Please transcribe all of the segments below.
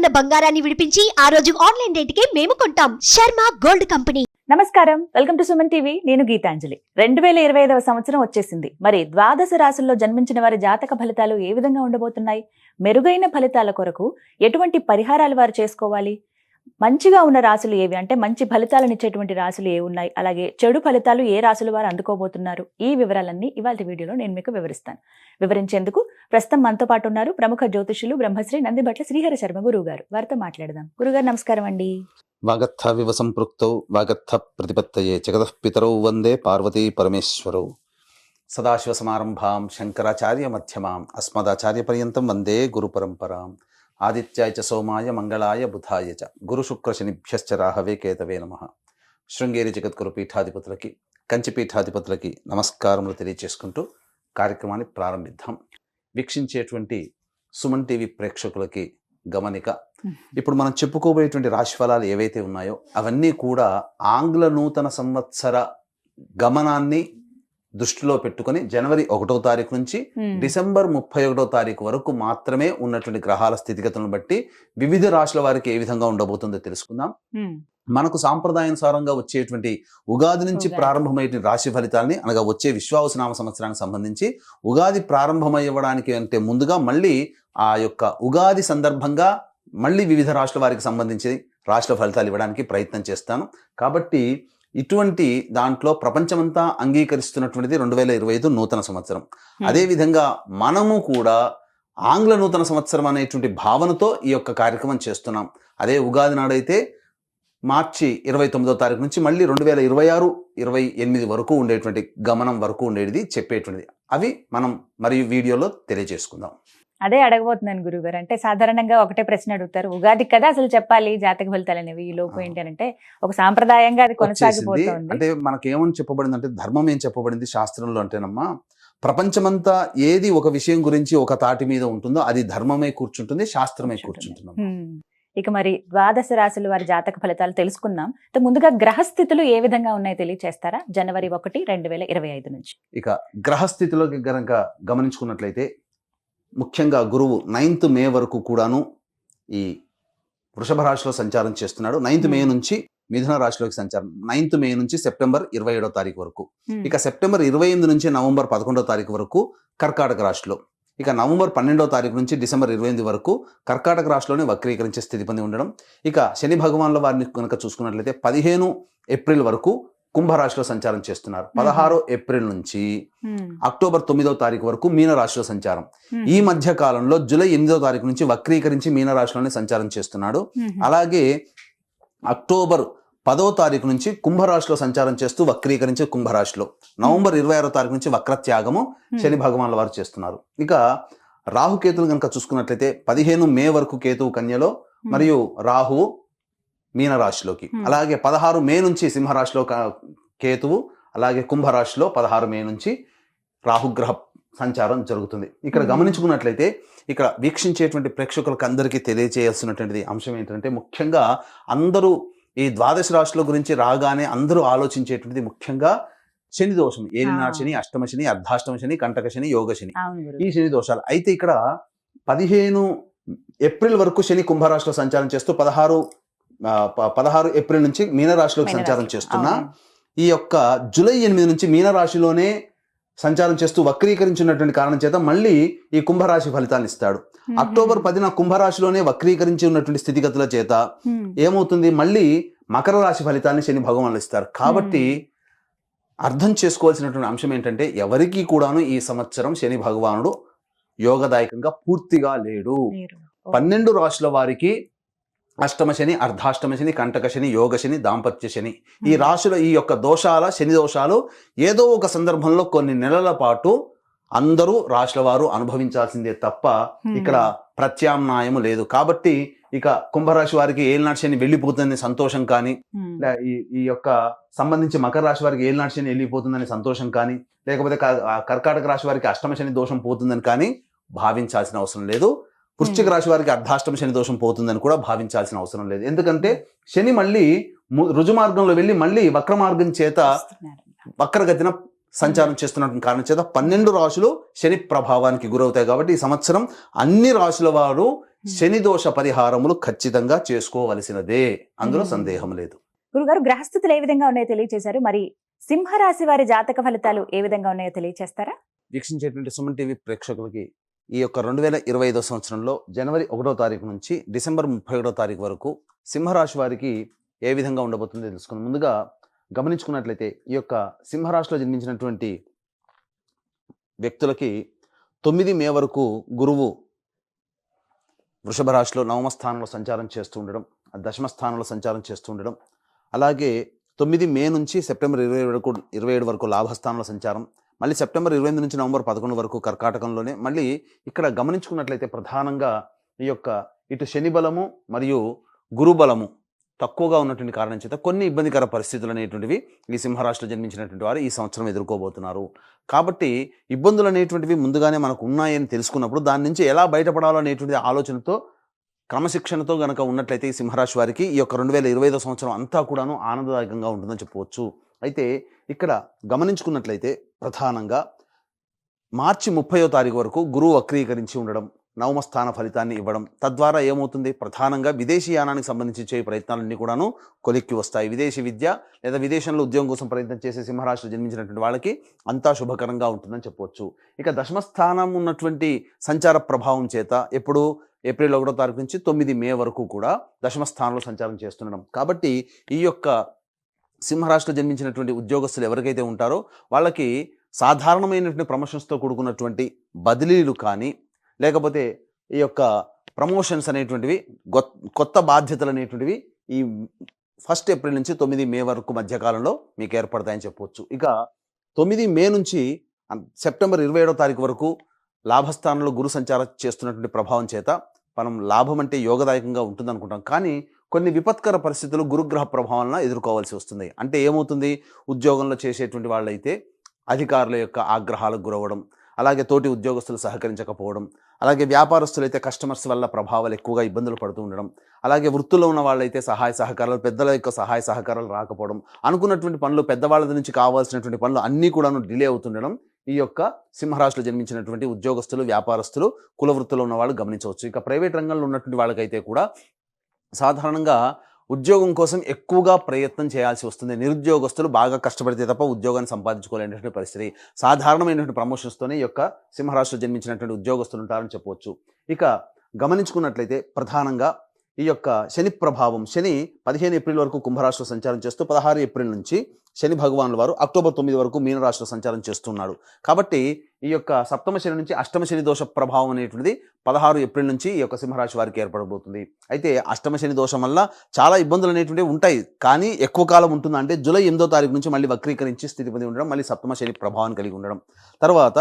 ఉన్న బంగారాన్ని విడిపించి ఆ రోజు ఆన్లైన్ రేటుకే మేము కొంటాం. Sharma gold company. నమస్కారం, వెల్కమ్ టు సుమన్ టీవీ. నేను గీతాంజలి. 2025వ సంవత్సరం వచ్చేసింది. మరి ద్వాదశ రాశుల్లో జన్మించిన వారి జాతక ఫలితాలు ఏ విధంగా ఉండబోతున్నాయి? మెరుగైన ఫలితాల కొరకు ఎటువంటి పరిహారాలు వారు చేసుకోవాలి? మంచిగా ఉన్న రాశులు ఏవి, అంటే మంచి ఫలితాలను ఇచ్చేటువంటి రాశులు ఏ ఉన్నాయి, అలాగే చెడు ఫలితాలు ఏ రాశులు వారు అందుకోబోతున్నారు, ఈ వివరాలన్నీ ఇవాళ వీడియోలో నేను మీకు వివరిస్తాను. వివరించేందుకు ప్రస్తుతం మనతో పాటు ఉన్నారు ప్రముఖ జ్యోతిషులు బ్రహ్మశ్రీ నందిబట్ల శ్రీహరి శర్మ గురువు గారు. వారితో మాట్లాడదాం. గురుగారు నమస్కారం అండి. వాగర్థ వివ సంపృక్తౌ వాగర్థ ప్రతిపత్తయే జగతః పితరౌ వందే పార్వతీ పరమేశ్వరౌ. సదాశివ సమారంభాం శంకరాచార్య మధ్యమాం అస్మదాచార్య పర్యంతం వందే గురు పరంపరాం. ఆదిత్యాయ చ సోమాయ మంగళాయ బుధాయ చ గురు శుక్ర శనిభ్యశ్చ రాహవే కేతవే నమః. శృంగేరి జగద్గురు పీఠాధిపతులకి, కంచి పీఠాధిపతులకి నమస్కారములు తెలియజేసుకుంటూ కార్యక్రమాన్ని ప్రారంభిద్దాం. వీక్షించేటువంటి సుమన్ టీవీ ప్రేక్షకులకి గమనిక, ఇప్పుడు మనం చెప్పుకోబోయేటువంటి రాశి ఫలాలు ఏవైతే ఉన్నాయో అవన్నీ కూడా ఆంగ్ల నూతన సంవత్సర గమనాన్ని దృష్టిలో పెట్టుకుని జనవరి 1వ తారీఖు నుంచి డిసెంబర్ 31వ తారీఖు వరకు మాత్రమే ఉన్నటువంటి గ్రహాల స్థితిగతులను బట్టి వివిధ రాశుల వారికి ఏ విధంగా ఉండబోతుందో తెలుసుకుందాం. మనకు సాంప్రదాయానుసారంగా వచ్చేటువంటి ఉగాది నుంచి ప్రారంభమయ్యే రాశి ఫలితాలని, అనగా వచ్చే విశ్వావసునామ సంవత్సరానికి సంబంధించి ఉగాది ప్రారంభమయ్యడానికి అంటే ముందుగా మళ్ళీ ఆ యొక్క ఉగాది సందర్భంగా మళ్ళీ వివిధ రాశుల వారికి సంబంధించి రాశుల ఫలితాలు ఇవ్వడానికి ప్రయత్నం చేస్తాను. కాబట్టి ఇటువంటి దాంట్లో ప్రపంచమంతా అంగీకరిస్తున్నటువంటిది 2025 నూతన సంవత్సరం. అదేవిధంగా మనము కూడా ఆంగ్ల నూతన సంవత్సరం అనేటువంటి భావనతో ఈ యొక్క కార్యక్రమం చేస్తున్నాం. అదే ఉగాది నాడైతే మార్చి 29వ తారీఖు నుంచి మళ్ళీ 2026-28 వరకు ఉండేటువంటి గమనం వరకు ఉండేది చెప్పేటువంటిది. అవి మనం మరియు వీడియోలో తెలియజేసుకుందాం. అదే అడగబోతున్నాను గురుగారు. అంటే సాధారణంగా ఒకటే ప్రశ్న అడుగుతారు, ఉగాది కదా అసలు చెప్పాలి జాతక ఫలితాలు అనేవి, ఈ లోపు ఏంటి అంటే ఒక సాంప్రదాయంగా అది కొనసాగిపోతుంది. అంటే మనకేమని చెప్పబడింది అంటే, ధర్మం ఏం చెప్పబడింది శాస్త్రంలో అంటేనమ్మా, ప్రపంచమంతా ఏది ఒక విషయం గురించి ఒక తాటి మీద ఉంటుందో అది ధర్మమే కూర్చుంటుంది, శాస్త్రమే కూర్చుంటున్నాం. ఇక మరి ద్వాదశ రాశుల వారి జాతక ఫలితాలు తెలుసుకుందాం. ముందుగా గ్రహస్థితులు ఏ విధంగా ఉన్నాయో తెలియచేస్తారా? జనవరి 1, 2025 నుంచి. ఇక గ్రహస్థితిలోకి గనక గమనించుకున్నట్లయితే ముఖ్యంగా గురువు 9th మే వరకు కూడాను ఈ వృషభ రాశిలో సంచారం చేస్తున్నాడు. 9th మే నుంచి మిథున రాశిలోకి సంచారం, 9th మే నుంచి సెప్టెంబర్ 27వ తారీఖు వరకు. ఇక సెప్టెంబర్ 28 నుంచి నవంబర్ 11వ తారీఖు వరకు కర్కాటక రాశిలో. ఇక నవంబర్ 12వ తారీఖు నుంచి డిసెంబర్ 28 వరకు కర్కాటక రాశిలోనే వక్రీకరించే స్థితి పొంది ఉండడం. ఇక శని భగవాన్ల వారిని కనుక చూసుకున్నట్లయితే 15 ఏప్రిల్ వరకు కుంభరాశిలో సంచారం చేస్తున్నారు. 16 ఏప్రిల్ నుంచి అక్టోబర్ 9వ తారీఖు వరకు మీనరాశిలో సంచారం. ఈ మధ్య కాలంలో జూలై 8వ తారీఖు నుంచి వక్రీకరించి మీనరాశిలోనే సంచారం చేస్తున్నాడు. అలాగే అక్టోబర్ 10వ తారీఖు నుంచి కుంభరాశిలో సంచారం చేస్తూ వక్రీకరించి కుంభరాశిలో, నవంబర్ 26వ తారీఖు నుంచి వక్రత్యాగము శని భగవాన్ల వారు చేస్తున్నారు. ఇక రాహుకేతులు కనుక చూసుకున్నట్లయితే 15 మే వరకు కేతువు కన్యలో మరియు రాహువు మీనరాశిలోకి, అలాగే 16 మే నుంచి సింహరాశిలో కేతువు, అలాగే కుంభరాశిలో 16 మే నుంచి రాహుగ్రహ సంచారం జరుగుతుంది. ఇక్కడ గమనించుకున్నట్లయితే ఇక్కడ వీక్షించేటువంటి ప్రేక్షకులకు అందరికీ తెలియజేయాల్సినటువంటి అంశం ఏంటంటే, ముఖ్యంగా అందరూ ఈ ద్వాదశ రాశుల గురించి రాగానే అందరూ ఆలోచించేటువంటిది ముఖ్యంగా శని దోషం, ఏలినాడు శని, అష్టమ శని, అర్ధాష్టమ శని, కంటక శని, యోగ శని, ఈ శని దోషాలు. అయితే ఇక్కడ 15 ఏప్రిల్ వరకు శని కుంభరాశిలో సంచారం చేస్తూ 16 ఏప్రిల్ నుంచి మీనరాశిలోకి సంచారం చేస్తున్నా, ఈ యొక్క జూలై 8 నుంచి మీనరాశిలోనే సంచారం చేస్తూ వక్రీకరించినటువంటి కారణం చేత మళ్ళీ ఈ కుంభరాశి ఫలితాన్ని ఇస్తాడు. అక్టోబర్ 10న కుంభరాశిలోనే వక్రీకరించి ఉన్నటువంటి స్థితిగతుల చేత ఏమవుతుంది, మళ్ళీ మకర రాశి ఫలితాన్ని శని భగవానులు ఇస్తారు. కాబట్టి అర్థం చేసుకోవాల్సినటువంటి అంశం ఏంటంటే, ఎవరికి కూడాను ఈ సంవత్సరం శని భగవానుడు యోగదాయకంగా పూర్తిగా లేడు. 12 రాశుల వారికి అష్టమ శని, అర్ధాష్టమ శని, కంటక శని, యోగ శని, దాంపత్య శని, ఈ రాశుల ఈ యొక్క దోషాల శని దోషాలు ఏదో ఒక సందర్భంలో కొన్ని నెలల పాటు అందరూ రాశుల వారు అనుభవించాల్సిందే తప్ప ఇక్కడ ప్రత్యామ్నాయము లేదు. కాబట్టి ఇక కుంభరాశి వారికి ఏలినాటి శని వెళ్ళిపోతుందని సంతోషం కానీ, ఈ యొక్క సంబంధించి మకర రాశి వారికి ఏలినాటి శని వెళ్ళిపోతుందని సంతోషం కానీ, లేకపోతే కర్కాటక రాశి వారికి అష్టమ శని దోషం పోతుందని కానీ భావించాల్సిన అవసరం లేదు. వృశ్చిక రాశి వారికి అర్ధాష్టమ శని దోషం పోతుందని కూడా భావించాల్సిన అవసరం లేదు. ఎందుకంటే శని మళ్ళీ రుజుమార్గంలో వెళ్ళి మళ్ళీ వక్ర మార్గం చేత వక్రగతిన సంచారం చేస్తున్నటువంటి కారణం చేత 12 రాశులు శని ప్రభావానికి గురవుతాయి. కాబట్టి ఈ సంవత్సరం అన్ని రాశుల వారు శని దోష పరిహారములు ఖచ్చితంగా చేసుకోవలసినదే, అందులో సందేహం లేదు. గురుగారు, గ్రహస్థితులు ఏ విధంగా ఉన్నాయో తెలియజేశారు. మరి సింహరాశి వారి జాతక ఫలితాలు ఏ విధంగా ఉన్నాయో తెలియజేస్తారా? వీక్షించేటువంటి సుమన్ టీవీ ప్రేక్షకులకి ఈ యొక్క 2025 సంవత్సరంలో జనవరి 1వ తారీఖు నుంచి డిసెంబర్ 31వ తారీఖు వరకు సింహరాశి వారికి ఏ విధంగా ఉండబోతుందో తెలుసుకుందాం. ముందుగా గమనించుకున్నట్లయితే ఈ యొక్క సింహరాశిలో జన్మించినటువంటి వ్యక్తులకి 9 మే వరకు గురువు వృషభ రాశిలో నవమ స్థానంలో సంచారం చేస్తూ ఉండడం, దశమ స్థానంలో సంచారం చేస్తూ ఉండడం, అలాగే 9 మే నుంచి సెప్టెంబర్ 27 వరకు లాభస్థానంలో సంచారం, మళ్ళీ సెప్టెంబర్ 28 నుంచి నవంబర్ 11 వరకు కర్కాటకంలోనే. మళ్ళీ ఇక్కడ గమనించుకున్నట్లయితే ప్రధానంగా ఈ యొక్క ఇటు శని బలము మరియు గురు బలము తక్కువగా ఉన్నటువంటి కారణం చేత కొన్ని ఇబ్బందికర పరిస్థితులు అనేటువంటివి ఈ సింహరాశిలో జన్మించినటువంటి వారు ఈ సంవత్సరం ఎదుర్కోబోతున్నారు. కాబట్టి ఇబ్బందులు అనేటువంటివి ముందుగానే మనకు ఉన్నాయని తెలుసుకున్నప్పుడు దాని నుంచి ఎలా బయటపడాలో అనేటువంటి ఆలోచనతో క్రమశిక్షణతో గనక ఉన్నట్లయితే ఈ సింహరాశి వారికి ఈ యొక్క 2025 సంవత్సరం అంతా కూడాను ఆనందదాయకంగా ఉంటుందని చెప్పవచ్చు. అయితే ఇక్కడ గమనించుకున్నట్లయితే ప్రధానంగా మార్చి 30వ తారీఖు వరకు గురువు వక్రీకరించి ఉండడం, నవమ స్థాన ఫలితాన్ని ఇవ్వడం, తద్వారా ఏమవుతుంది, ప్రధానంగా విదేశీ యానానికి సంబంధించి చేయ ప్రయత్నాలన్నీ కూడాను కొలిక్కి వస్తాయి. విదేశీ విద్య లేదా విదేశంలో ఉద్యోగం కోసం ప్రయత్నం చేసే సింహరాశిలో జన్మించినటువంటి వాళ్ళకి అంతా శుభకరంగా ఉంటుందని చెప్పవచ్చు. ఇక దశమస్థానం ఉన్నటువంటి సంచార ప్రభావం చేత ఎప్పుడు ఏప్రిల్ 1వ తారీఖు నుంచి 9 మే వరకు కూడా దశమ స్థానంలో సంచారం చేస్తుండడం. కాబట్టి ఈ యొక్క సింహరాశిలో జన్మించినటువంటి ఉద్యోగస్తులు ఎవరికైతే ఉంటారో వాళ్ళకి సాధారణమైనటువంటి ప్రమోషన్స్తో కూడుకున్నటువంటి బదిలీలు కానీ, లేకపోతే ఈ యొక్క ప్రమోషన్స్ అనేటువంటివి, కొత్త బాధ్యతలు అనేటువంటివి ఈ 1 ఏప్రిల్ నుంచి 9 మే వరకు మధ్యకాలంలో మీకు ఏర్పడతాయని చెప్పవచ్చు. ఇక 9 మే నుంచి సెప్టెంబర్ 27వ తారీఖు వరకు లాభస్థానంలో గురు సంచారం చేస్తున్నటువంటి ప్రభావం చేత మనం లాభం అంటే యోగదాయకంగా ఉంటుంది అనుకుంటాం. కానీ కొన్ని విపత్కర పరిస్థితులు గురుగ్రహ ప్రభావాలను ఎదుర్కోవాల్సి వస్తుంది. అంటే ఏమవుతుంది, ఉద్యోగంలో చేసేటువంటి వాళ్ళైతే అధికారుల యొక్క ఆగ్రహాలకు గురవడం, అలాగే తోటి ఉద్యోగస్తులు సహకరించకపోవడం, అలాగే వ్యాపారస్తులైతే కస్టమర్స్ వల్ల ప్రభావాలు ఎక్కువగా ఇబ్బందులు పడుతూ ఉండడం, అలాగే వృత్తుల్లో ఉన్న వాళ్ళైతే సహాయ సహకారాలు, పెద్దల యొక్క సహాయ సహకారాలు రాకపోవడం, అనుకున్నటువంటి పనులు, పెద్దవాళ్ళ నుంచి కావాల్సినటువంటి పనులు అన్నీ కూడాను డిలే అవుతుండడం ఈ యొక్క సింహరాశిలో జన్మించినటువంటి ఉద్యోగస్తులు, వ్యాపారస్తులు, కుల వృత్తుల్లో ఉన్న వాళ్ళు గమనించవచ్చు. ఇక ప్రైవేట్ రంగంలో ఉన్నటువంటి వాళ్ళకైతే కూడా సాధారణంగా ఉద్యోగం కోసం ఎక్కువగా ప్రయత్నం చేయాల్సి వస్తుంది. నిరుద్యోగస్తులు బాగా కష్టపడితే తప్ప ఉద్యోగాన్ని సంపాదించుకోలేనటువంటి పరిస్థితి. సాధారణమైనటువంటి ప్రమోషన్స్తోనే ఈ యొక్క సింహరాశిలో జన్మించినటువంటి ఉద్యోగస్తులు ఉంటారని చెప్పవచ్చు. ఇక గమనించుకున్నట్లయితే ప్రధానంగా ఈ యొక్క శని ప్రభావం, శని 15 ఏప్రిల్ వరకు కుంభరాశిలో సంచారం చేస్తూ 16 ఏప్రిల్ నుంచి శని భగవానుల వారు అక్టోబర్ 9 వరకు మీనరాశిలో సంచారం చేస్తున్నాడు. కాబట్టి ఈ యొక్క సప్తమ శని నుంచి అష్టమ శని దోష ప్రభావం అనేటువంటిది 16 ఏప్రిల్ నుంచి ఈ యొక్క సింహరాశి వారికి ఏర్పడబోతుంది. అయితే అష్టమ శని దోషం వల్ల చాలా ఇబ్బందులు అనేటువంటివి ఉంటాయి. కానీ ఎక్కువ కాలం ఉంటుందంటే జూలై 8వ తారీఖు నుంచి మళ్ళీ వక్రీకరించి స్థితి పొంది ఉండడం, మళ్ళీ సప్తమ శని ప్రభావాన్ని కలిగి ఉండడం, తర్వాత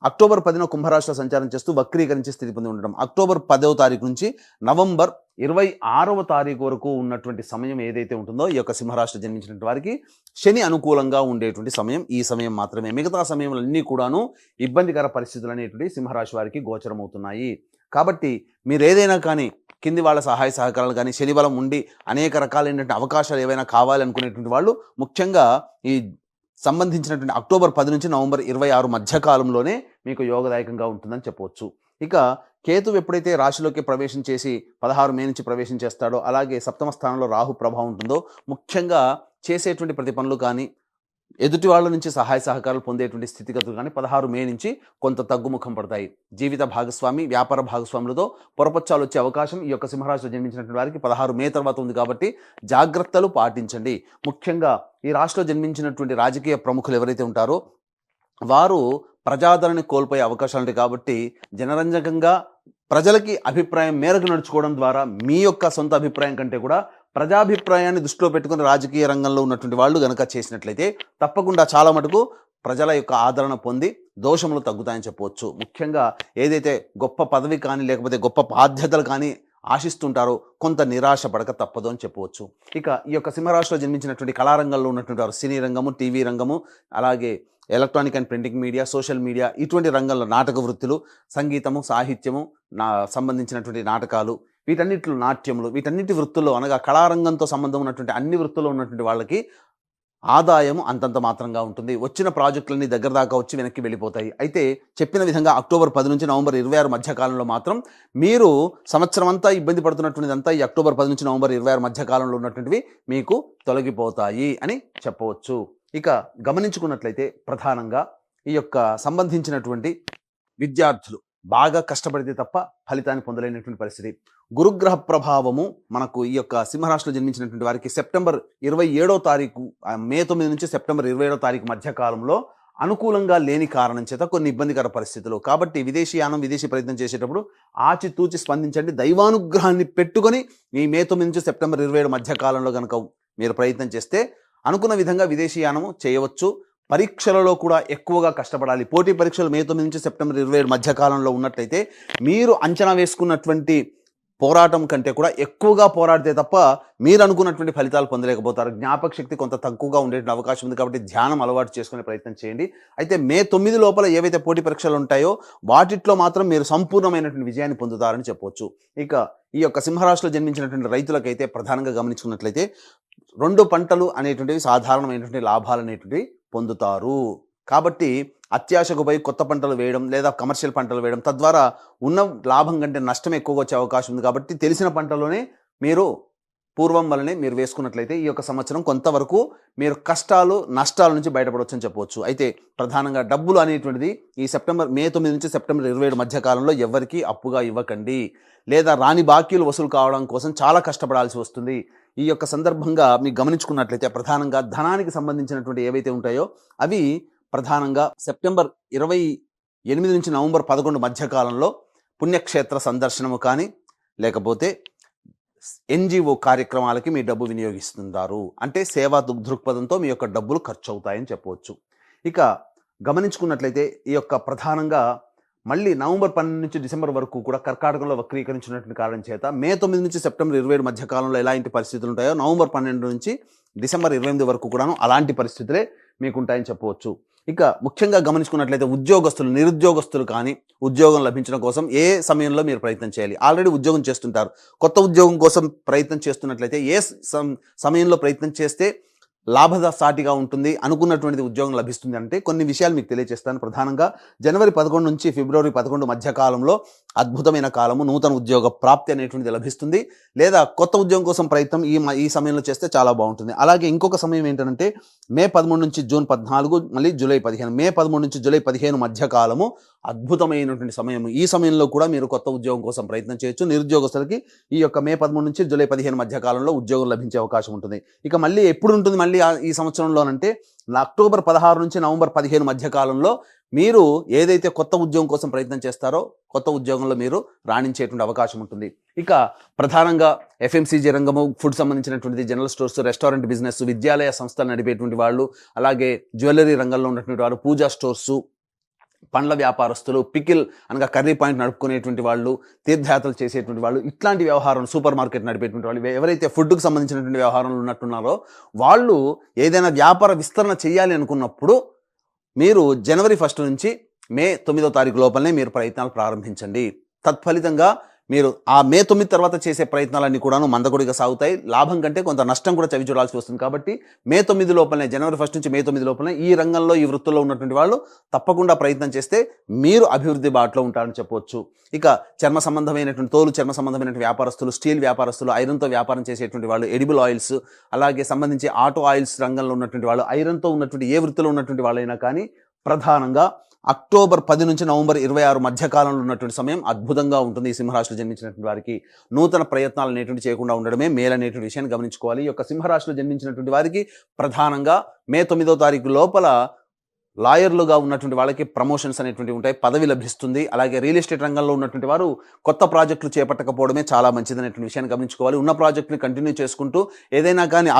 అక్టోబర్ 10న కుంభరాశిలో సంచారం చేస్తూ వక్రీకరించి స్థితి పొంది ఉండడం, అక్టోబర్ 10వ తారీఖు నుంచి నవంబర్ 26వ తారీఖు వరకు ఉన్నటువంటి సమయం ఏదైతే ఉంటుందో ఈ యొక్క సింహరాశిలో జన్మించినటువంటి వారికి శని అనుకూలంగా ఉండేటువంటి సమయం ఈ సమయం మాత్రమే. మిగతా సమయంలన్నీ కూడాను ఇబ్బందికర పరిస్థితులు అనేటువంటి సింహరాశి వారికి గోచరమవుతున్నాయి. కాబట్టి మీరు ఏదైనా కానీ కింది వాళ్ళ సహాయ సహకారాలు కానీ, శని బలం ఉండి అనేక రకాలైనటువంటి అవకాశాలు ఏవైనా కావాలనుకునేటువంటి వాళ్ళు ముఖ్యంగా ఈ సంబంధించినటువంటి అక్టోబర్ 10 నుంచి నవంబర్ 26 మధ్యకాలంలోనే మీకు యోగదాయకంగా ఉంటుందని చెప్పవచ్చు. ఇక కేతువు ఎప్పుడైతే రాశిలోకి ప్రవేశం చేసి 16 మే నుంచి ప్రవేశం చేస్తాడో, అలాగే సప్తమ స్థానంలో రాహు ప్రభావం ఉంటుందో, ముఖ్యంగా చేసేటువంటి ప్రతి పనులు కానీ, ఎదుటి వాళ్ళ నుంచి సహాయ సహకారాలు పొందేటువంటి స్థితిగతులు కానీ 16 మే నుంచి కొంత తగ్గుముఖం పడతాయి. జీవిత భాగస్వామి, వ్యాపార భాగస్వాములతో పొరపచ్చాలు వచ్చే అవకాశం ఈ యొక్క సింహరాశిలో జన్మించినటువంటి వారికి 16 మే తర్వాత ఉంది. కాబట్టి జాగ్రత్తలు పాటించండి. ముఖ్యంగా ఈ రాశిలో జన్మించినటువంటి రాజకీయ ప్రముఖులు ఎవరైతే ఉంటారో వారు ప్రజాదరణ కోల్పోయే అవకాశాలు ఉంటాయి. కాబట్టి జనరంజకంగా ప్రజలకి అభిప్రాయం మేరకు నడుచుకోవడం ద్వారా మీ యొక్క సొంత అభిప్రాయం కంటే కూడా ప్రజాభిప్రాయాన్ని దృష్టిలో పెట్టుకుని రాజకీయ రంగంలో ఉన్నటువంటి వాళ్ళు గనక చేసినట్లయితే తప్పకుండా చాలా మటుకు ప్రజల యొక్క ఆదరణ పొంది దోషములు తగ్గుతాయని చెప్పవచ్చు. ముఖ్యంగా ఏదైతే గొప్ప పదవి కానీ లేకపోతే గొప్ప బాధ్యతలు కానీ ఆశిస్తుంటారో కొంత నిరాశ పడక తప్పదు అని చెప్పవచ్చు. ఇక ఈ యొక్క సింహరాశిలో జన్మించినటువంటి కళారంగంలో ఉన్నటువంటి వారు సినీ రంగము, టీవీ రంగము, అలాగే electronic and printing media, social media, ఇటువంటి రంగంలో నాటక వృత్తులు, సంగీతము, సాహిత్యము, సంబంధించినటువంటి నాటకాలు, వీటన్నిటిలో నాట్యములు, వీటన్నిటి వృత్తుల్లో అనగా కళారంగంతో సంబంధం ఉన్నటువంటి అన్ని వృత్తుల్లో ఉన్నటువంటి వాళ్ళకి ఆదాయం అంతంత మాత్రంగా ఉంటుంది. వచ్చిన ప్రాజెక్టులన్నీ దగ్గర దాకా వచ్చి వెనక్కి వెళ్ళిపోతాయి. అయితే చెప్పిన విధంగా అక్టోబర్ 10 నుంచి నవంబర్ 26 మధ్య కాలంలో మాత్రం మీరు సంవత్సరం అంతా ఇబ్బంది పడుతున్నటువంటిదంతా ఈ అక్టోబర్ 10 నుంచి నవంబర్ 26 మధ్య కాలంలో ఉన్నటువంటివి మీకు తొలగిపోతాయి అని చెప్పవచ్చు. ఇక గమనించుకున్నట్లయితే ప్రధానంగా ఈ యొక్క సంబంధించినటువంటి విద్యార్థులు బాగా కష్టపడితే తప్ప ఫలితాన్ని పొందలేనటువంటి పరిస్థితి. గురుగ్రహ ప్రభావము మనకు ఈ యొక్క సింహరాశిలో జన్మించినటువంటి వారికి సెప్టెంబర్ 27వ తారీఖు మే 9 నుంచి సెప్టెంబర్ 27వ తారీఖు మధ్య కాలంలో అనుకూలంగా లేని కారణం చేత కొన్ని ఇబ్బందికర పరిస్థితులు. కాబట్టి విదేశీయానం విదేశీ ప్రయత్నం చేసేటప్పుడు ఆచితూచి స్పందించండి. దైవానుగ్రహాన్ని పెట్టుకొని ఈ మే 9 నుంచి సెప్టెంబర్ 27 మధ్య కాలంలో కనుక మీరు ప్రయత్నం చేస్తే అనుకున్న విధంగా విదేశీయానము చేయవచ్చు. పరీక్షలలో కూడా ఎక్కువగా కష్టపడాలి. పోటీ పరీక్షలు మే 9 నుంచి సెప్టెంబర్ 27 మధ్య కాలంలో ఉన్నట్లయితే మీరు అంచనా వేసుకున్నటువంటి పోరాటం కంటే కూడా ఎక్కువగా పోరాడితే తప్ప మీరు అనుకున్నటువంటి ఫలితాలు పొందలేకపోతారు. జ్ఞాపక శక్తి కొంత తక్కువగా ఉండే అవకాశం ఉంది. కాబట్టి ధ్యానం అలవాటు చేసుకునే ప్రయత్నం చేయండి. అయితే మే 9 లోపల ఏవైతే పోటీ పరీక్షలు ఉంటాయో వాటిట్లో మాత్రం మీరు సంపూర్ణమైనటువంటి విజయాన్ని పొందుతారని చెప్పవచ్చు. ఇక ఈ యొక్క సింహరాశిలో జన్మించినటువంటి రైతులకైతే ప్రధానంగా గమనించుకున్నట్లయితే 2 పంటలు అనేటువంటివి సాధారణమైనటువంటి లాభాలు అనేటువంటివి పొందుతారు. కాబట్టి అత్యాశకు పోయి కొత్త పంటలు వేయడం లేదా కమర్షియల్ పంటలు వేయడం తద్వారా ఉన్న లాభం కంటే నష్టం ఎక్కువగా వచ్చే అవకాశం ఉంది. కాబట్టి తెలిసిన పంటలోనే మీరు పూర్వం వల్లనే మీరు వేసుకున్నట్లయితే ఈ యొక్క సంవత్సరం కొంతవరకు మీరు కష్టాలు నష్టాల నుంచి బయటపడవచ్చు అని చెప్పవచ్చు. అయితే ప్రధానంగా డబ్బులు అనేటువంటిది ఈ మే 9 నుంచి సెప్టెంబర్ 27 మధ్య కాలంలో ఎవరికి అప్పుగా ఇవ్వకండి. లేదా రాని బాకీలు వసూలు కావడం కోసం చాలా కష్టపడాల్సి వస్తుంది. ఈ యొక్క సందర్భంగా మీకు గమనించుకున్నట్లయితే ప్రధానంగా ధనానికి సంబంధించినటువంటి ఏవైతే ఉంటాయో అవి ప్రధానంగా సెప్టెంబర్ 28 నుంచి నవంబర్ 11 మధ్య కాలంలో పుణ్యక్షేత్ర సందర్శనము కానీ లేకపోతే ఎన్జిఓ కార్యక్రమాలకి మీ డబ్బు వినియోగిస్తుంటారు. అంటే సేవా దృక్పథంతో మీ యొక్క డబ్బులు ఖర్చు అవుతాయని చెప్పవచ్చు. ఇక గమనించుకున్నట్లయితే ఈ యొక్క ప్రధానంగా మళ్ళీ నవంబర్ 12 నుంచి డిసెంబర్ వరకు కూడా కర్కాటకంలో వక్రీకరించినటువంటి కారణం చేత మే 9 నుంచి సెప్టెంబర్ 27 మధ్య కాలంలో ఎలాంటి పరిస్థితులు ఉంటాయో నవంబర్ 12 నుంచి డిసెంబర్ 28 వరకు కూడాను అలాంటి పరిస్థితులే మీకు ఉంటాయని చెప్పవచ్చు. ఇక ముఖ్యంగా గమనించుకున్నట్లయితే ఉద్యోగస్తులు నిరుద్యోగస్తులు కానీ ఉద్యోగం లభించడం కోసం ఏ సమయంలో మీరు ప్రయత్నం చేయాలి. ఆల్రెడీ ఉద్యోగం చేస్తుంటారు, కొత్త ఉద్యోగం కోసం ప్రయత్నం చేస్తున్నట్లయితే ఏ సమయంలో ప్రయత్నం చేస్తే లాభసాటిగా ఉంటుంది, అనుకున్నటువంటిది ఉద్యోగం లభిస్తుంది అంటే కొన్ని విషయాలు మీకు తెలియజేస్తాను. ప్రధానంగా జనవరి 11 నుంచి ఫిబ్రవరి 11 మధ్య కాలంలో అద్భుతమైన కాలము, నూతన ఉద్యోగ ప్రాప్తి అనేటువంటిది లభిస్తుంది. లేదా కొత్త ఉద్యోగం కోసం ప్రయత్నం ఈ సమయంలో చేస్తే చాలా బాగుంటుంది. అలాగే ఇంకొక సమయం ఏంటంటే మే 13 నుంచి జూన్ 14 మళ్ళీ జూలై 15, మే 13 నుంచి జూలై 15 మధ్య కాలము అద్భుతమైనటువంటి సమయం. ఈ సమయంలో కూడా మీరు కొత్త ఉద్యోగం కోసం ప్రయత్నం చేయొచ్చు. నిరుద్యోగస్తులకి ఈ యొక్క మే 13 నుంచి జూలై 15 మధ్య కాలంలో ఉద్యోగం లభించే అవకాశం ఉంటుంది. ఇక మళ్ళీ ఎప్పుడు ఉంటుంది మళ్ళీ ఈ సంవత్సరంలోనంటే అక్టోబర్ 16 నుంచి నవంబర్ 15 మధ్య కాలంలో మీరు ఏదైతే కొత్త ఉద్యోగం కోసం ప్రయత్నం చేస్తారో కొత్త ఉద్యోగంలో మీరు రాణించేటువంటి అవకాశం ఉంటుంది. ఇక ప్రధానంగా ఎఫ్ఎంసీజీ రంగము, ఫుడ్ సంబంధించినటువంటిది, జనరల్ స్టోర్స్, రెస్టారెంట్ బిజినెస్, విద్యాలయ సంస్థలు నడిపేటువంటి వాళ్ళు, అలాగే జ్యువెలరీ రంగంలో ఉన్నటువంటి వారు, పూజా స్టోర్సు, పండ్ల వ్యాపారస్తులు, పికిల్ అనగా కర్రీ పాయింట్ నడుపుకునేటువంటి వాళ్ళు, తీర్థయాత్రలు చేసేటువంటి వాళ్ళు, ఇట్లాంటి వ్యవహారం, సూపర్ మార్కెట్ నడిపేటువంటి వాళ్ళు, ఎవరైతే ఫుడ్కు సంబంధించినటువంటి వ్యవహారంలో ఉన్నట్టున్నారో వాళ్ళు ఏదైనా వ్యాపార విస్తరణ చేయాలి అనుకున్నప్పుడు మీరు జనవరి 1 నుంచి మే 9వ తారీఖు లోపలనే మీరు ప్రయత్నాలు ప్రారంభించండి. తత్ఫలితంగా మీరు ఆ మే 9 తర్వాత చేసే ప్రయత్నాలన్నీ కూడాను మందకొడిగా సాగుతాయి. లాభం కంటే కొంత నష్టం కూడా చవి చూడాల్సి వస్తుంది. కాబట్టి మే 9 లోపలనే, జనవరి 1 నుంచి మే 9 లోపలనే ఈ రంగంలో ఈ వృత్తుల్లో ఉన్నటువంటి వాళ్ళు తప్పకుండా ప్రయత్నం చేస్తే మీరు అభివృద్ధి బాటలో ఉంటారని చెప్పవచ్చు. ఇక చర్మ సంబంధమైనటువంటి చర్మ సంబంధమైనటువంటి వ్యాపారస్తులు, స్టీల్ వ్యాపారస్తులు, ఐరన్తో వ్యాపారం చేసేటువంటి వాళ్ళు, ఎడిబుల్ ఆయిల్స్, అలాగే సంబంధించి ఆటో ఆయిల్స్ రంగంలో ఉన్నటువంటి వాళ్ళు, ఐరన్తో ఉన్నటువంటి ఏ వృత్తిలో ఉన్నటువంటి వాళ్ళైనా కానీ ప్రధానంగా అక్టోబర్ 10 నుంచి నవంబర్ 26 మధ్య కాలంలో ఉన్నటువంటి సమయం అద్భుతంగా ఉంటుంది. ఈ సింహరాశిలో జన్మించినటువంటి వారికి నూతన ప్రయత్నాలు అనేటువంటి చేయకుండా ఉండడమే మేలనేటువంటి విషయాన్ని గమనించుకోవాలి. ఈ యొక్క సింహరాశిలో జన్మించినటువంటి వారికి ప్రధానంగా మే 9వ తారీఖు లోపల లాయర్లుగా ఉన్నటువంటి వాళ్ళకి ప్రమోషన్స్ అనేటువంటివి ఉంటాయి, పదవి లభిస్తుంది. అలాగే రియల్ ఎస్టేట్ రంగంలో ఉన్నటువంటి వారు కొత్త ప్రాజెక్టులు చేపట్టకపోవడమే చాలా మంచిది అనేటువంటి విషయాన్ని గమనించుకోవాలి. ఉన్న ప్రాజెక్టుని కంటిన్యూ చేసుకుంటూ ఏదైనా కానీ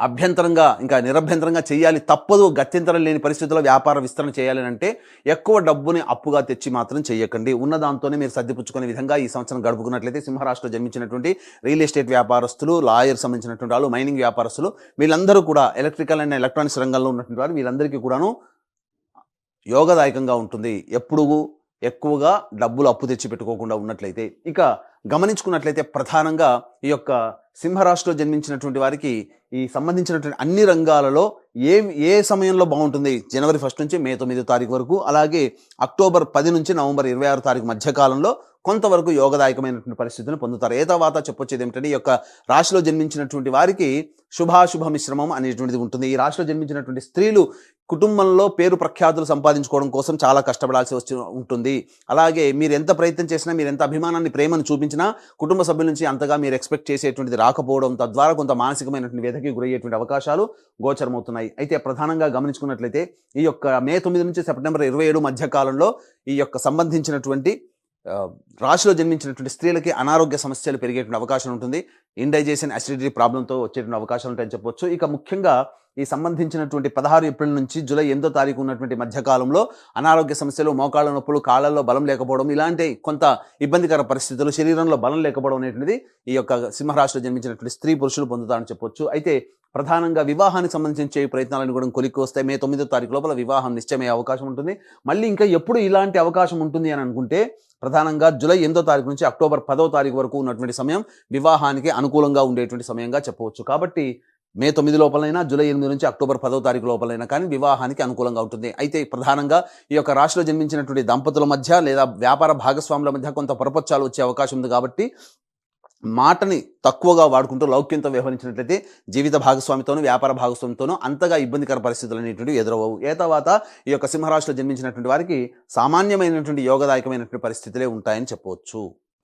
అభ్యంతరంగా ఇంకా నిరభ్యంతరంగా చేయాలి, తప్పదు, గత్యంతరం లేని పరిస్థితుల్లో వ్యాపార విస్తరణ చేయాలని అంటే ఎక్కువ డబ్బుని అప్పుగా తెచ్చి మాత్రం చేయకండి. ఉన్న దాంతోనే మీరు సర్దిపుచ్చుకునే విధంగా ఈ సంవత్సరం గడుపుకున్నట్లయితే సింహరాశిలో జన్మించినటువంటి రియల్ ఎస్టేట్ వ్యాపారస్తులు, లాయర్ సంబంధించినటువంటి వాళ్ళు, మైనింగ్ వ్యాపారస్తులు, వీళ్ళందరూ కూడా ఎలక్ట్రికల్ అండ్ ఎలక్ట్రానిక్స్ రంగంలో ఉన్నటువంటి వారు వీళ్ళందరికీ కూడాను యోగదాయకంగా ఉంటుంది. ఎప్పుడు ఎక్కువగా డబ్బులు అప్పు తెచ్చి పెట్టుకోకుండా ఉన్నట్లయితే. ఇక గమనించుకున్నట్లయితే ప్రధానంగా ఈ యొక్క సింహరాశిలో జన్మించినటువంటి వారికి ఈ సంబంధించినటువంటి అన్ని రంగాలలో ఏ సమయంలో బాగుంటుంది, జనవరి 1 నుంచి మే 9 తారీఖు వరకు, అలాగే అక్టోబర్ 10 నుంచి నవంబర్ 26 తారీఖు మధ్య కాలంలో కొంతవరకు యోగదాయకమైనటువంటి పరిస్థితులను పొందుతారు. ఏ తర్వాత చెప్పొచ్చేది ఏమిటంటే, ఈ యొక్క రాశిలో జన్మించినటువంటి వారికి శుభాశుభ మిశ్రమం అనేటువంటిది ఉంటుంది. ఈ రాశిలో జన్మించినటువంటి స్త్రీలు కుటుంబంలో పేరు ప్రఖ్యాతులు సంపాదించుకోవడం కోసం చాలా కష్టపడాల్సి ఉంటుంది. అలాగే మీరు ఎంత ప్రయత్నం చేసినా, మీరు ఎంత అభిమానాన్ని, ప్రేమను చూపించినా కుటుంబ సభ్యుల నుంచి అంతగా మీరు ఎక్స్పెక్ట్ చేసేటువంటిది రాకపోవడం, తద్వారా కొంత మానసికమైనటువంటి వ్యధకి గురయ్యేటువంటి అవకాశాలు గోచరమవుతున్నాయి. అయితే ప్రధానంగా గమనించుకున్నట్లయితే ఈ యొక్క మే 9 నుంచి సెప్టెంబర్ 27 మధ్య కాలంలో ఈ యొక్క సంబంధించినటువంటి రాశిలో జన్మించినటువంటి స్త్రీలకి అనారోగ్య సమస్యలు పెరిగేటువంటి అవకాశం ఉంటుంది. ఇండైజెషన్, అసిడిటీ ప్రాబ్లంతో వచ్చేటువంటి అవకాశాలు ఉంటాయని చెప్పొచ్చు. ఇక ముఖ్యంగా ఈ సంబంధించినటువంటి 16 ఏప్రిల్ నుంచి జూలై 8వ తారీఖు ఉన్నటువంటి మధ్యకాలంలో అనారోగ్య సమస్యలు, మోకాళ్ళ నొప్పులు, కాళ్ళల్లో బలం లేకపోవడం, ఇలాంటి కొంత ఇబ్బందికర పరిస్థితులు, శరీరంలో బలం లేకపోవడం అనేటువంటిది ఈ యొక్క సింహరాశిలో జన్మించినటువంటి స్త్రీ పురుషులు పొందుతారని చెప్పొచ్చు. అయితే ప్రధానంగా వివాహానికి సంబంధించి ప్రయత్నాలను కూడా కొలిక్కి వస్తాయి. మే 9వ తారీఖు లోపల వివాహం నిశ్చయమయ్యే అవకాశం ఉంటుంది. మళ్ళీ ఇంకా ఎప్పుడు ఇలాంటి అవకాశం ఉంటుంది అని అనుకుంటే, ప్రధానంగా జూలై 8వ తారీఖు నుంచి అక్టోబర్ 10వ తారీఖు వరకు ఉన్నటువంటి సమయం వివాహానికి అనుకూలంగా ఉండేటువంటి సమయంగా చెప్పవచ్చు. కాబట్టి మే 9 లోపలైనా, జూలై 8 నుంచి అక్టోబర్ 10వ తారీఖు లోపలైనా కానీ వివాహానికి అనుకూలంగా ఉంటుంది. అయితే ప్రధానంగా ఈ యొక్క రాశిలో జన్మించినటువంటి దంపతుల మధ్య లేదా వ్యాపార భాగస్వాముల మధ్య కొంత పొరపచ్చాలు వచ్చే అవకాశం ఉంది. కాబట్టి మాటని తక్కువగా వాడుకుంటూ లౌక్యంతో వ్యవహరించినట్లయితే జీవిత భాగస్వామితోనూ, వ్యాపార భాగస్వామితోనూ అంతగా ఇబ్బందికర పరిస్థితులు అనేటువంటివి ఎదురవవు. ఏ తర్వాత ఈ యొక్క సింహరాశిలో జన్మించినటువంటి వారికి సామాన్యమైనటువంటి యోగదాయకమైనటువంటి పరిస్థితులే ఉంటాయని చెప్పవచ్చు.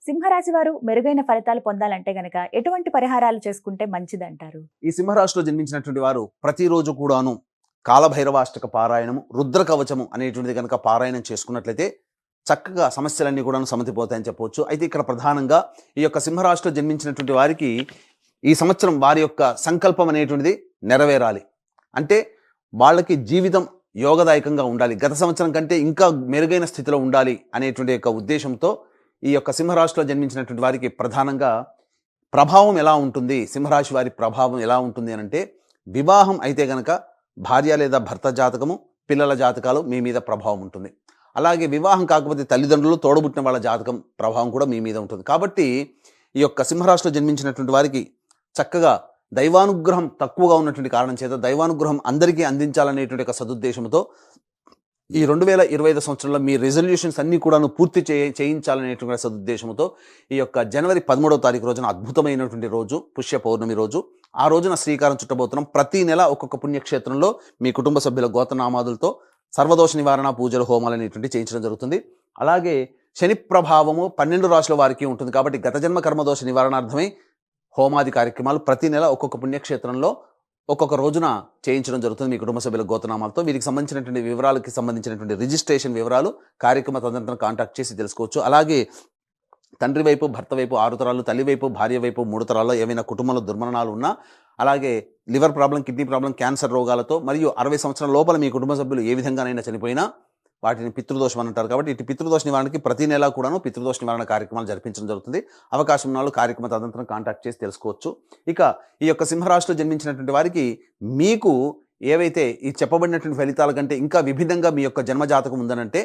సింహరాశి వారు మెరుగైన ఫలితాలు పొందాలంటే గనక ఎటువంటి పరిహారాలు చేసుకుంటే మంచిదంటారు? ఈ సింహరాశిలో జన్మించినటువంటి వారు ప్రతిరోజు కూడాను కాలభైరవాష్టక పారాయణము, రుద్ర కవచము అనేటువంటిది కనుక పారాయణం చేసుకున్నట్లయితే చక్కగా సమస్యలన్నీ కూడా సమతిపోతాయని చెప్పవచ్చు. అయితే ఇక్కడ ప్రధానంగా ఈ యొక్క సింహరాశిలో జన్మించినటువంటి వారికి ఈ సంవత్సరం వారి యొక్క సంకల్పం అనేటువంటిది నెరవేరాలి. అంటే వాళ్ళకి జీవితం యోగదాయకంగా ఉండాలి, గత సంవత్సరం కంటే ఇంకా మెరుగైన స్థితిలో ఉండాలి అనేటువంటి యొక్క ఉద్దేశంతో ఈ యొక్క సింహరాశిలో జన్మించినటువంటి వారికి ప్రధానంగా ప్రభావం ఎలా ఉంటుంది, సింహరాశి వారి ప్రభావం ఎలా ఉంటుంది అని అంటే, వివాహం అయితే గనక భార్య లేదా భర్త జాతకము, పిల్లల జాతకాలు మీ మీద ప్రభావం ఉంటుంది. అలాగే వివాహం కాకపోతే తల్లిదండ్రులు, తోడబుట్టిన వాళ్ళ జాతకం ప్రభావం కూడా మీ మీద ఉంటుంది. కాబట్టి ఈ యొక్క సింహరాశిలో జన్మించినటువంటి వారికి చక్కగా దైవానుగ్రహం తక్కువగా ఉన్నటువంటి కారణం చేత దైవానుగ్రహం అందరికీ అందించాలనేటువంటి ఒక సదుద్దేశంతో ఈ 2025 సంవత్సరంలో మీ రెజల్యూషన్స్ అన్నీ కూడాను పూర్తి చేయించాలనేటువంటి సదుద్దేశంతో ఈ యొక్క జనవరి 13వ తారీఖు రోజున అద్భుతమైనటువంటి రోజు, పుష్య పౌర్ణమి రోజు, ఆ రోజున శ్రీకారం చుట్టబోతున్నాం. ప్రతి నెల ఒక్కొక్క పుణ్యక్షేత్రంలో మీ కుటుంబ సభ్యుల గోత్రనామాదులతో సర్వదోష నివారణ పూజలు, హోమాలు అనేటువంటి చేయించడం జరుగుతుంది. అలాగే శని ప్రభావము 12 రాశుల వారికి ఉంటుంది. కాబట్టి గత జన్మ కర్మదోష నివారణార్థమై హోమాది కార్యక్రమాలు ప్రతి నెల ఒక్కొక్క పుణ్యక్షేత్రంలో ఒక్కొక్క రోజున చేయించడం జరుగుతుంది మీ కుటుంబ సభ్యుల గోత్రనామాలతో. వీరికి సంబంధించినటువంటి వివరాలకి సంబంధించినటువంటి రిజిస్ట్రేషన్ వివరాలు కార్యక్రమ తదనంతరం కాంటాక్ట్ చేసి తెలుసుకోవచ్చు. అలాగే తండ్రి వైపు, భర్త వైపు 6 తరాలు, తల్లి వైపు, భార్య వైపు 3 తరాల్లో ఏమైనా కుటుంబంలో దుర్మరణాలు ఉన్నా, అలాగే liver problem, kidney problem, cancer రోగాలతో మరియు 60 సంవత్సరాల లోపల మీ కుటుంబ సభ్యులు ఏ విధంగానైనా చనిపోయినా వాటిని పితృదోషం అని అంటారు. కాబట్టి ఇటు పితృదోష నివారణకి ప్రతి నెల కూడాను పితృదోష నివారణ కార్యక్రమాలు జరిపించడం జరుగుతుంది. అవకాశం ఉన్న వాళ్ళు కార్యక్రమ తదనంతరం కాంటాక్ట్ చేసి తెలుసుకోవచ్చు. ఇక ఈ యొక్క సింహరాశిలో జన్మించినటువంటి వారికి మీకు ఏవైతే ఈ చెప్పబడినటువంటి ఫలితాల కంటే ఇంకా విభిన్నంగా మీ యొక్క జన్మజాతకం ఉందనంటే,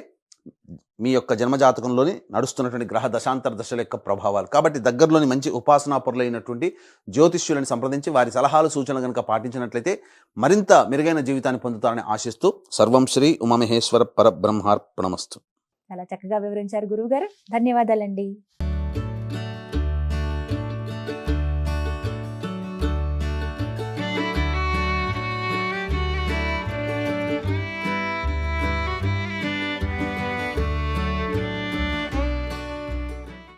మీ యొక్క జన్మజాతకంలోని నడుస్తున్నటువంటి గ్రహ దశాంతర దశల యొక్క ప్రభావాలు. కాబట్టి దగ్గరలోని మంచి ఉపాసనా పరులైనటువంటి జ్యోతిష్యులను సంప్రదించి వారి సలహాలు, సూచనలు కనుక పాటించినట్లయితే మరింత మెరుగైన జీవితాన్ని పొందుతారని ఆశిస్తూ సర్వం శ్రీ ఉమామహేశ్వర పరబ్రహ్మార్పణమస్తు. చాలా చక్కగా వివరించారు గురువు గారు. ధన్యవాదాలండి.